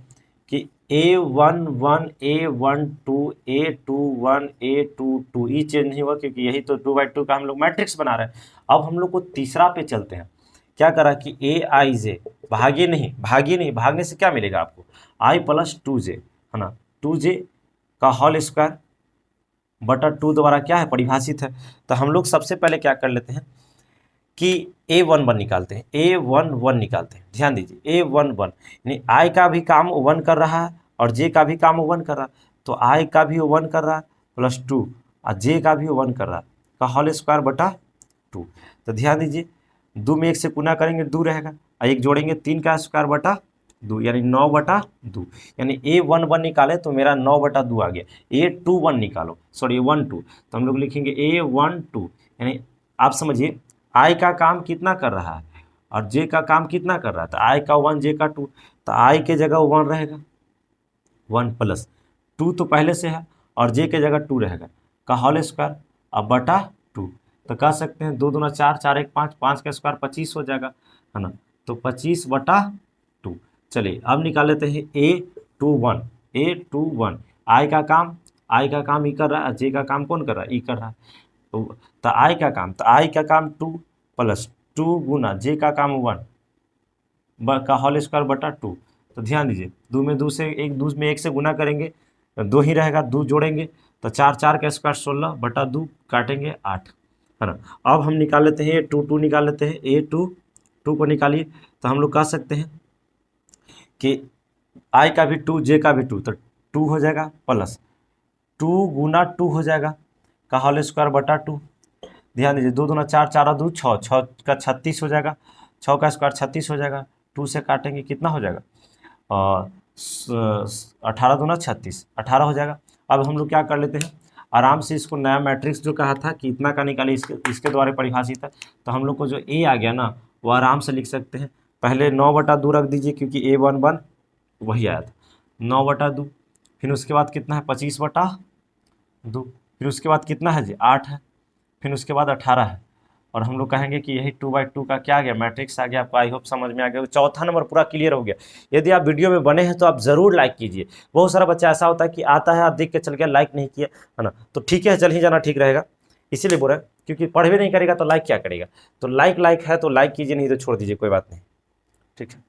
[SPEAKER 1] कि A11 A12 A21 A22 ई चेंज नहीं हुआ, क्योंकि यही तो 2/2 का हम लोग मैट्रिक्स बना रहे हैं। अब हम लोग को तीसरा पे चलते हैं। क्या करा कि AIJ भागे नहीं, भागने से क्या मिलेगा आपको, I + 2J, है ना, 2J का होल स्क्वायर बटा 2 द्वारा क्या है परिभाषित है। तो हम लोग सबसे पहले क्या कर लेते हैं कि A11 निकालते हैं, A11 निकालते हैं। ध्यान दीजिए A11 यानी I का भी काम 1 कर रहा है और J का भी काम 1 कर रहा है, तो I का भी 1 कर रहा है प्लस 2 और J का भी 1 कर रहा है का होल स्क्वायर बटा 2। तो ध्यान दीजिए 2 में 1 से गुना करेंगे 2 रहेगा और 1 जोड़ेंगे 3 का स्क्वायर बटा 2 यानी 9 बटा 2। यानी A11 निकाले तो मेरा 9 बटा 2 आ गया। A21 निकालो, सॉरी 12, तो हम लोग लिखेंगे A12 यानी आप समझिए I का काम कितना कर रहा है और J का काम कितना कर रहा है, तो I का 1 J का 2, तो I के जगह 1 रहेगा 1 प्लस 2 तो पहले से है और J के जगह 2 रहेगा का होल स्क्वायर अब बटा 2। तो कह सकते हैं 2 दूना 4, 4 1 5, 5 का स्क्वायर 25 हो जाएगा, है ना। तो 25 बटा 2। चलिए अब निकाल लेते हैं A21। A21 I का काम ई कर रहा है, J का काम कौन कर रहा है, ई कर रहा है। तो I का काम 2 प्लस 2 गुना J का काम 1 का होल स्क्वायर बटा 2। तो ध्यान दीजिए 2 में 2 से 1 से गुना करेंगे 2 ही रहेगा, 2 जोड़ेंगे तो 4, 4 का स्क्वायर 16 बटा 2 काटेंगे 8, है ना। अब हम निकाल लेते हैं A22 निकाल लेते हैं। A22 को निकालिए तो हम लोग कह सकते हैं कि I का भी 2 J का भी 2, तो 2 हो जाएगा प्लस 2 गुना 2 हो जाएगा का होल स्क्वायर बटा 2। ध्यान दीजिए 2 दूना 4, 4 2 6, 6 का 36 हो जाएगा, 6 का स्क्वायर 36 हो जाएगा, 2 से काटेंगे कितना हो जाएगा 18 दूना 36, 18 हो जाएगा। अब हम लोग क्या कर लेते हैं आराम से इसको नया मैट्रिक्स जो कहा था कि इतना का निकालिए इसके द्वारा परिभाषित है, तो हम लोग को जो A आ गया ना वो आराम से लिख सकते हैं। पहले 9 बटा 2 रख दीजिए क्योंकि A11 वही आया था 9 बटा 2, फिर उसके बाद कितना है 25 बटा 2, फिर उसके बाद कितना है जी 8 है, फिर उसके बाद 18 है और हम लोग कहेंगे कि यही 2/2 का क्या आ गया मैट्रिक्स आ गया। आपको आई होप समझ में आ गया। चौथा नंबर पूरा क्लियर हो गया। यदि आप वीडियो में बने हैं तो आप ज़रूर लाइक कीजिए। बहुत सारा बच्चा ऐसा होता है कि आता है आप देख के चल गया लाइक नहीं किया, है ना। तो ठीक है चल ही जाना ठीक रहेगा, इसीलिए बोल रहे हैं क्योंकि पढ़ भी नहीं करेगा तो लाइक क्या करेगा। तो लाइक है तो लाइक कीजिए, नहीं तो छोड़ दीजिए, कोई बात नहीं, ठीक है।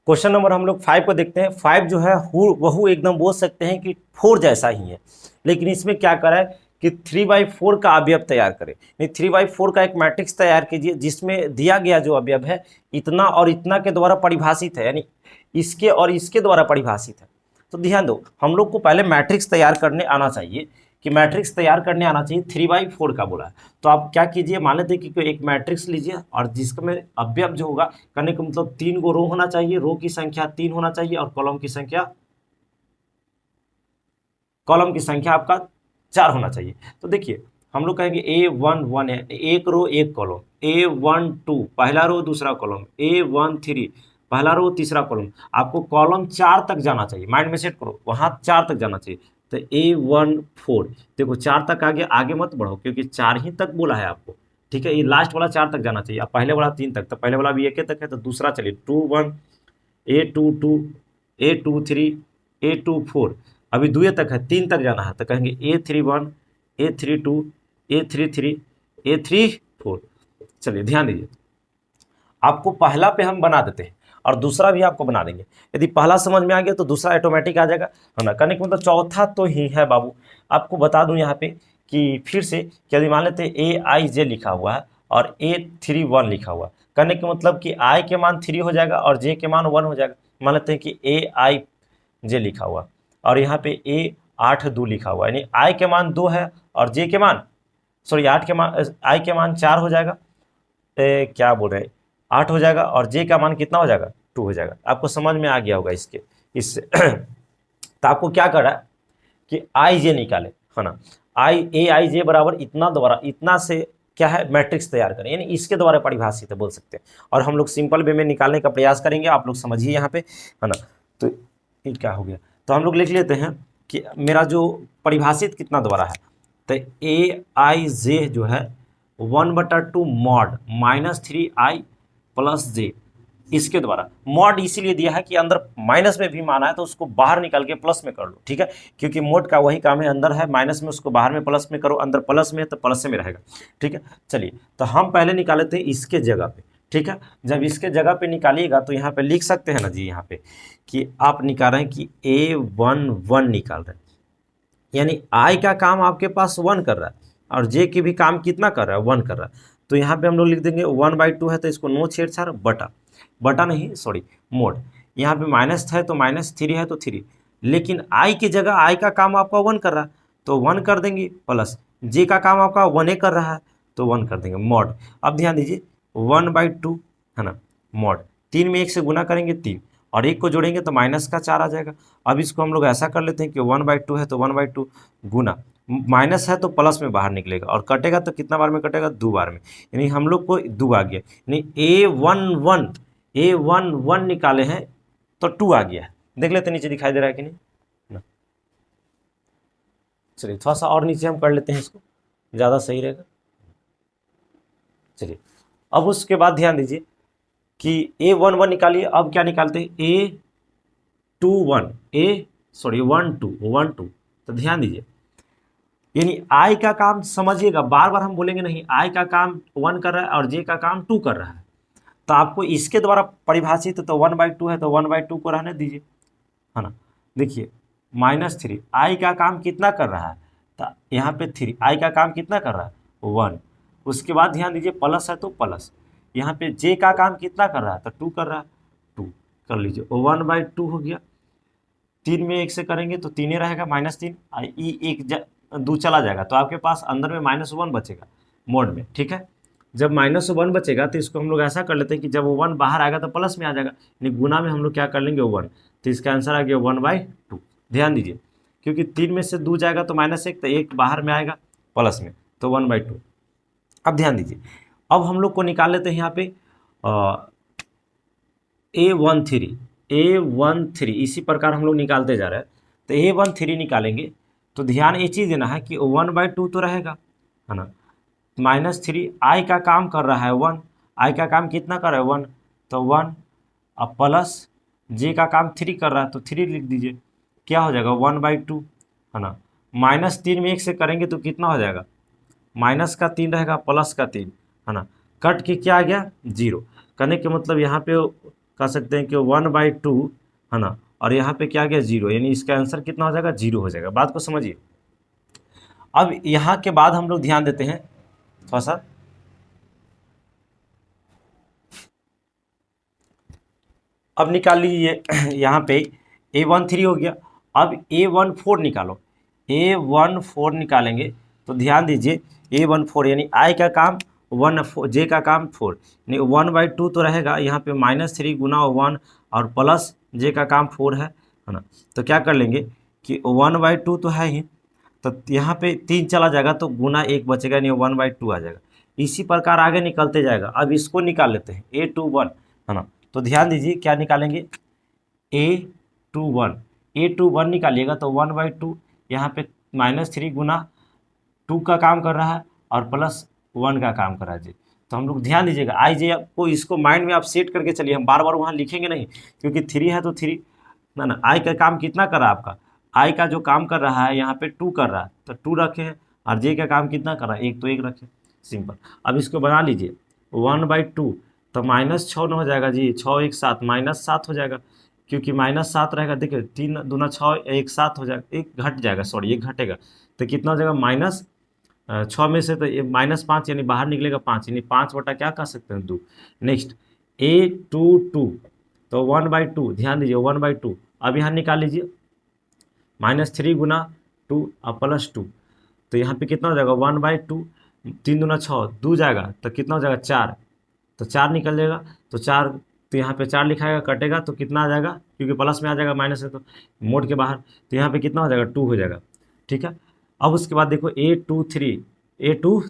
[SPEAKER 1] क्वेश्चन नंबर हम लोग 5 को देखते हैं। 5 जो है वह एकदम बोल सकते हैं कि 4 जैसा ही है, लेकिन इसमें क्या करा है कि 3/4 का अवयव तैयार करें। नहीं 3/4 का एक मैट्रिक्स तैयार कीजिए जिसमें दिया गया जो अवयव है इतना और इतना के द्वारा परिभाषित है, यानी इसके और इसके द्वारा परिभाषित है। तो ध्यान दो हम लोग को पहले मैट्रिक्स तैयार करने आना चाहिए कि मैट्रिक्स तैयार करने आना चाहिए। 3/4 का बोला है तो आप क्या कीजिए मान लेते हैं कि एक मैट्रिक्स लीजिए और जिसका में अवयव जो होगा करने का मतलब 3 गो रो होना चाहिए, रो की संख्या 3 होना चाहिए और कॉलम की संख्या आपका 4 होना चाहिए। तो देखिए हम लोग कहेंगे A11 है, एक रो एक कॉलम, A12 पहला रो दूसरा कॉलम, A13 पहला रो तीसरा कॉलम। आपको कॉलम 4 तक जाना चाहिए, माइंड में सेट करो वहां 4 तक जाना चाहिए। तो A14 देखो 4 तक आगे मत बढ़ो क्योंकि 4 ही तक बोला है आपको, ठीक है। ये लास्ट वाला 4 तक जाना चाहिए, अब पहले वाला 3 तक, तो पहले वाला भी 1 तक है तो दूसरा चलिए 21 A22 A23 A24 अभी 2 तक है, 3 तक जाना है तो कहेंगे A31 A32 A33 A34। चलिए ध्यान दीजिए आपको पहला पे हम बना देते हैं और दूसरा भी आपको बना देंगे। यदि पहला समझ में आ गया तो दूसरा ऑटोमेटिक आ जाएगा, है ना। करने का मतलब चौथा तो ही है बाबू। आपको बता दूं यहाँ पे कि फिर से कि यदि मान लेते AIJ लिखा हुआ है और A31 लिखा हुआ है, करने का मतलब कि I के मान 3 हो जाएगा और J के मान 1 हो जाएगा। मान लेते हैं कि AIJ लिखा हुआ और यहाँ पे A82 लिखा हुआ, यानी I के मान 2 है और J के मान सॉरी I के मान 4 हो जाएगा, क्या बोल रहे हैं 8 हो जाएगा और J का मान कितना हो जाएगा 2 हो जाएगा। आपको समझ में आ गया होगा इससे तो आपको क्या करना है कि IJ निकाले, है ना। AIJ बराबर इतना द्वारा इतना से क्या है मैट्रिक्स तैयार करें, यानी इसके द्वारा परिभाषित है बोल सकते हैं। और हम लोग सिंपल वे में निकालने का प्रयास करेंगे, आप लोग समझिए यहाँ पे, है ना। तो ये क्या हो गया, तो हम लोग लिख लेते हैं कि मेरा जो परिभाषित कितना द्वारा है, तो AIJ जो है 1/2 मॉड -3I + J इसके द्वारा। मॉड इसीलिए दिया है कि अंदर माइनस में भी माना है तो उसको बाहर निकाल के प्लस में कर लो, ठीक है। क्योंकि मोड का वही काम है, अंदर है माइनस में उसको बाहर में प्लस में करो, अंदर प्लस में है तो प्लस में रहेगा, ठीक है। चलिए तो हम पहले निकाले थे इसके जगह पे, ठीक है। जब इसके जगह पे निकालिएगा तो यहाँ पे लिख सकते हैं ना जी, यहाँ पे कि आप निकाल रहे हैं कि A11 निकाल रहे हैं, यानी I का काम आपके पास 1 कर रहा है और J की भी काम कितना कर रहा है 1 कर रहा है। तो यहाँ पे हम लोग लिख देंगे 1/2 है तो इसको नो छेड़छाड़, बटा नहीं सॉरी मोड। यहाँ पे माइनस है तो -3 है तो 3, लेकिन आई की जगह आई का काम आपका 1 कर रहा है तो 1 कर देंगे, प्लस जे का काम आपका 1 कर रहा है तो 1 कर देंगे मॉड। अब ध्यान दीजिए 1/2 है ना मॉड, 3 में 1 से गुना करेंगे 3 और 1 को जोड़ेंगे तो -4 आ जाएगा। अब इसको हम लोग ऐसा कर लेते हैं कि 1/2 है तो 1/2 गुना, माइनस है तो प्लस में बाहर निकलेगा और कटेगा तो कितना बार में कटेगा, 2 बार में, यानी हम लोग को 2 आ गया, यानी A11 निकाले हैं तो 2 आ गया है। देख लेते नीचे दिखाई दे रहा है कि नहीं ना। चलिए थोड़ा सा और नीचे हम कर लेते हैं, इसको ज़्यादा सही रहेगा। चलिए अब उसके बाद ध्यान दीजिए कि A11 निकालिए। अब क्या निकालते हैं, A21 तो ध्यान दीजिए, यानी आई का काम समझिएगा, बार बार हम बोलेंगे नहीं, आई का काम 1 कर रहा है और जे का काम 2 कर रहा है, तो आपको इसके द्वारा परिभाषित तो 1/2 है तो 1/2 को रहने दीजिए, है ना। देखिए -3 आई का काम कितना कर रहा है, तो यहाँ पे 3 आई का काम कितना कर रहा है 1। उसके बाद ध्यान दीजिए प्लस है तो प्लस, यहाँ पे जे का काम कितना कर रहा है तो 2 कर रहा है, 2 कर लीजिए 1/2 हो गया। 3 में 1 से करेंगे तो 3 रहेगा, -3 ई 2 चला जाएगा तो आपके पास अंदर में -1 बचेगा मोड में, ठीक है। जब -1 बचेगा तो इसको हम लोग ऐसा कर लेते हैं कि जब 1 बाहर आएगा तो प्लस में आ जाएगा, यानी गुना में हम लोग क्या कर लेंगे 1, तो इसका आंसर आ गया 1/2। ध्यान दीजिए क्योंकि 3 में से 2 जाएगा तो -1 तो 1 बाहर में आएगा प्लस में, तो 1/2। अब ध्यान दीजिए, अब हम लोग को निकाल लेते हैं यहाँ पे A13 इसी प्रकार हम लोग निकालते जा रहे हैं। तो A13 निकालेंगे तो ध्यान ये चीज़ देना है कि 1/2 तो रहेगा, है ना, -3 आई का काम कर रहा है 1, आई का काम कितना कर रहा है 1, तो 1 अब प्लस जे का काम 3 कर रहा है तो 3 लिख दीजिए, क्या हो जाएगा 1/2, है ना। -3 में 1 से करेंगे तो कितना हो जाएगा, -3 रहेगा प्लस का 3, है ना, कट के क्या आ गया 0, करने के मतलब यहाँ पे कह सकते हैं कि 1/2, है ना, और यहाँ पे क्या आ गया 0, यानी इसका आंसर कितना हो जाएगा 0 हो जाएगा। बात को समझिए। अब यहाँ के बाद हम लोग ध्यान देते हैं थोड़ा सा, अब निकाल लीजिए यहाँ पे A13 हो गया। अब A14 निकालो, A14 निकालेंगे तो ध्यान दीजिए A14 यानी आई का काम 1, जे का काम 4, यानी 1/2 तो रहेगा, यहाँ पे -3 गुना 1 और प्लस जे का काम 4 है ना। तो क्या कर लेंगे कि 1/2 तो है ही, तो यहाँ पे 3 चला जाएगा तो गुना 1 बचेगा, यानी 1/2 आ जाएगा। इसी प्रकार आगे निकलते जाएगा। अब इसको निकाल लेते हैं A21, है ना। तो ध्यान दीजिए क्या निकालेंगे A21 निकालिएगा तो 1/2, यहाँ पे -3 गुना 2 का काम कर रहा है और प्लस 1 का काम कर रहा है जी। तो हम लोग ध्यान दीजिएगा आई जे आपको इसको माइंड में आप सेट करके चलिए, हम बार बार वहाँ लिखेंगे नहीं, क्योंकि 3 है तो 3, ना आई का काम कितना कर रहा है आपका, आई का जो काम कर रहा है यहाँ पे 2 कर रहा है तो 2 रखे हैं, और जे का काम कितना कर रहा है 1 तो 1 रखे, सिंपल। अब इसको बना लीजिए 1/2 तो -6 हो जाएगा जी, 6 1 7 -7 हो जाएगा, क्योंकि -7 रहेगा। देखिए 3 दूना 6 1 7 हो जाएगा, 1 घट जाएगा, सॉरी 1 घटेगा तो कितना हो जाएगा -6 में से तो -5 यानी बाहर निकलेगा 5, यानी 5 बटा क्या कह सकते हैं 2। नेक्स्ट A22 तो 1/2, ध्यान दीजिए 1/2। अब यहाँ निकाल लीजिए -3 गुना 2 और +2, तो यहाँ पे कितना हो जाएगा 1/2, 3 दूना 6 2 जाएगा तो कितना हो जाएगा 4, तो 4 निकल जाएगा, तो 4 तो यहाँ पे 4 लिखाएगा, कटेगा तो कितना आ जाएगा, क्योंकि प्लस में आ जाएगा माइनस है तो मोड के बाहर, तो यहाँ पे कितना हो जाएगा 2 हो जाएगा, ठीक है। अब उसके बाद देखो A23 तो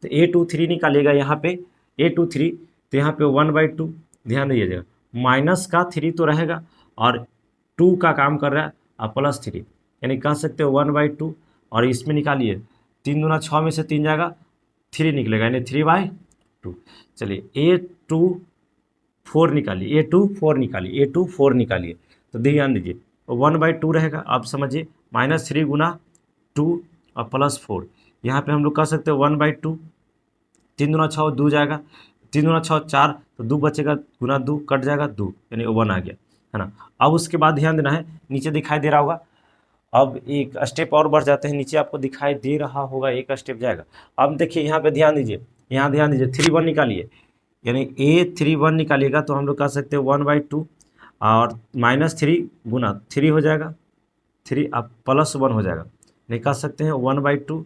[SPEAKER 1] A23 निकालिएगा, यहाँ पे A23 तो यहाँ पे 1/2, ध्यान दीजिएगा माइनस का 3 तो रहेगा और 2 का काम कर रहा है और +3, यानी कह सकते हो 1/2, और इसमें निकालिए 3 दूना 6 में से 3 जाएगा 3 निकलेगा, यानी 3/2। चलिए A24 निकालिए, तो ध्यान दीजिए 1/2 रहेगा। आप समझिए -3 गुना 2 और +4, यहाँ पे हम लोग कह सकते हैं 1/2, 3 दूना 6 2 जाएगा, 3 दूना 6 4 तो 2 बचेगा, गुना 2 कट जाएगा 2, यानी 1 आ गया, है ना। अब उसके बाद ध्यान देना है, नीचे दिखाई दे रहा होगा, अब एक स्टेप और बढ़ जाते हैं, नीचे आपको दिखाई दे रहा होगा, एक स्टेप जाएगा। अब देखिए यहाँ पे ध्यान दीजिए यहाँ ध्यान दीजिए 3 1 निकालिए, यानी A3 1 निकालिएगा तो हम लोग कह सकते हैं 1/2 और -3 गुना 3 हो जाएगा, 3 अब +1 हो जाएगा, नहीं कह सकते हैं 1/2,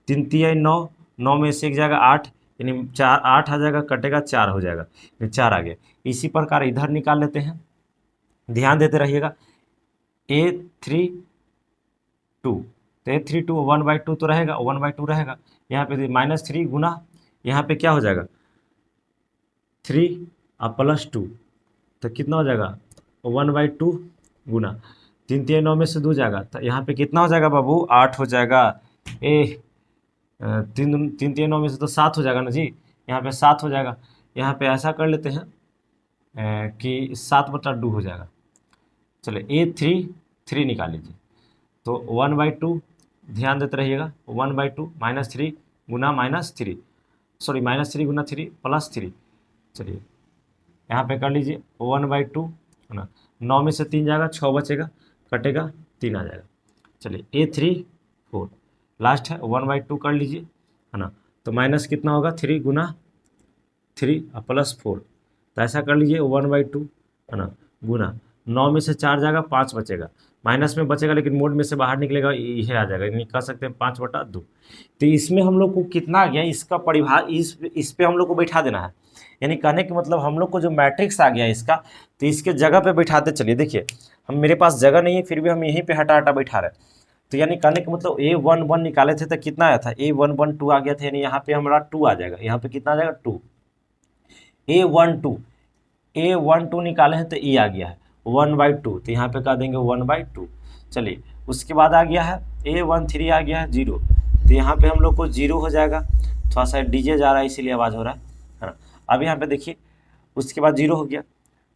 [SPEAKER 1] 3 3 9, 9 में से एक जाएगा 8, यानी 4 8 आ जाएगा, कटेगा 4 हो जाएगा, यानी 4 आ गया। इसी प्रकार इधर निकाल लेते हैं, ध्यान देते रहिएगा। A3 2, तो A3 2 1/2 तो रहेगा, 1/2 रहेगा। यहाँ पे -3 गुना, यहाँ पे क्या हो जाएगा 3 और +2, तो कितना हो जाएगा 1/2 गुना 3 3 9 में से 2 जाएगा, तो यहाँ पे कितना हो जाएगा बाबू 8 हो जाएगा। 3 3 3 9 में से तो 7 हो जाएगा ना जी, यहाँ पे 7 हो जाएगा। यहाँ पे ऐसा कर लेते हैं कि 7/2 हो जाएगा। चलो A3 निकाल लीजिए, तो 1/2 ध्यान देते रहिएगा, 1/2 -3 गुना -3, सॉरी -3 गुना 3 +3। चलिए यहाँ पे कर लीजिए 1/2 है ना, 9 में से 3 जाएगा, 6 बचेगा, कटेगा 3 आ जाएगा। चलिए A3 4 लास्ट है, 1/2 कर लीजिए है ना, तो माइनस कितना होगा 3 गुना 3 +4, तो ऐसा कर लीजिए 1/2 है ना, गुना 9 में से 4 जाएगा, 5 बचेगा, माइनस में बचेगा लेकिन मोड में से बाहर निकलेगा, ये आ जाएगा, यानी कह सकते हैं 5/2। तो इसमें हम लोग को कितना आ गया, इसका परिभाग इस पे हम लोग को बैठा देना है, यानी कहने का मतलब हम लोग को जो मैट्रिक्स आ गया इसका, तो इसके जगह पे बैठाते चलिए। देखिए हम मेरे पास जगह नहीं है, फिर भी हम यहीं पे हटा हटा बैठा रहे, तो यानी कहने का मतलब A11 निकाले थे तो कितना आया था, A112 आ गया था, यानी यहाँ पे हमारा 2 आ जाएगा, यहाँ पे कितना आ जाएगा 2। A12 निकाले हैं तो E आ गया है 1/2, तो यहाँ पे कह देंगे 1/2। चलिए उसके बाद आ गया है A13 आ गया है 0, तो यहाँ पे हम लोग को 0 हो जाएगा, थोड़ा सा डीजे जा रहा है इसीलिए आवाज़ हो रहा है ना। अब यहाँ पे देखिए उसके बाद 0 हो गया,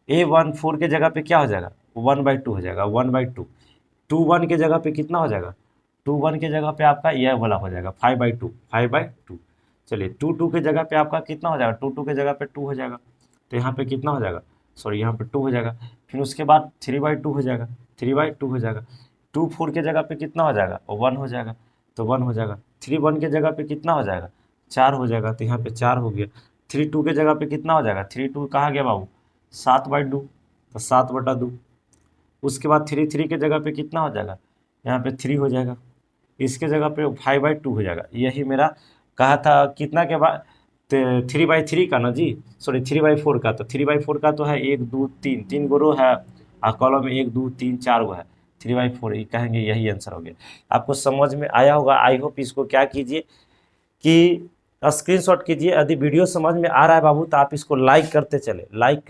[SPEAKER 1] A14 के जगह पे क्या हो जाएगा 1/2 हो जाएगा, 1/2। 2 1 के जगह पे कितना हो जाएगा, 2 1 के जगह पे आपका यह वाला हो जाएगा 5/2। चलिए 2 2 के जगह पे आपका कितना हो जाएगा, 2 2 के जगह पे 2 हो जाएगा, तो यहाँ पे कितना हो जाएगा, सॉरी यहाँ पे 2 हो जाएगा। फिर उसके बाद 3/2 हो जाएगा, 3/2 हो जाएगा। 2 4 के जगह पे कितना हो जाएगा 1 हो जाएगा, तो 1 हो जाएगा। 3 1 के जगह पे कितना हो जाएगा 4 हो जाएगा, तो यहाँ पे 4 हो गया। 3 2 के जगह पे कितना हो जाएगा, 3 2 कहाँ गया बाबू 7/2, तो 7/2। उसके बाद 3 3 के जगह पे कितना हो जाएगा, यहाँ पे 3 हो जाएगा, इसके जगह पे 5/2 हो जाएगा। यही मेरा कहा था कितना के बाद 3/3 का ना जी, सॉरी 3/4 का, तो 3/4 का तो है 1 2 3 3 गो रो है, और कॉलम में 1 2 3 4 गो है, 3/4 ये कहेंगे, यही आंसर हो गया। आपको समझ में आया होगा, आई होप। इसको क्या कीजिए कि स्क्रीनशॉट कीजिए, यदि वीडियो समझ में आ रहा है बाबू तो आप इसको लाइक करते चले, लाइक कर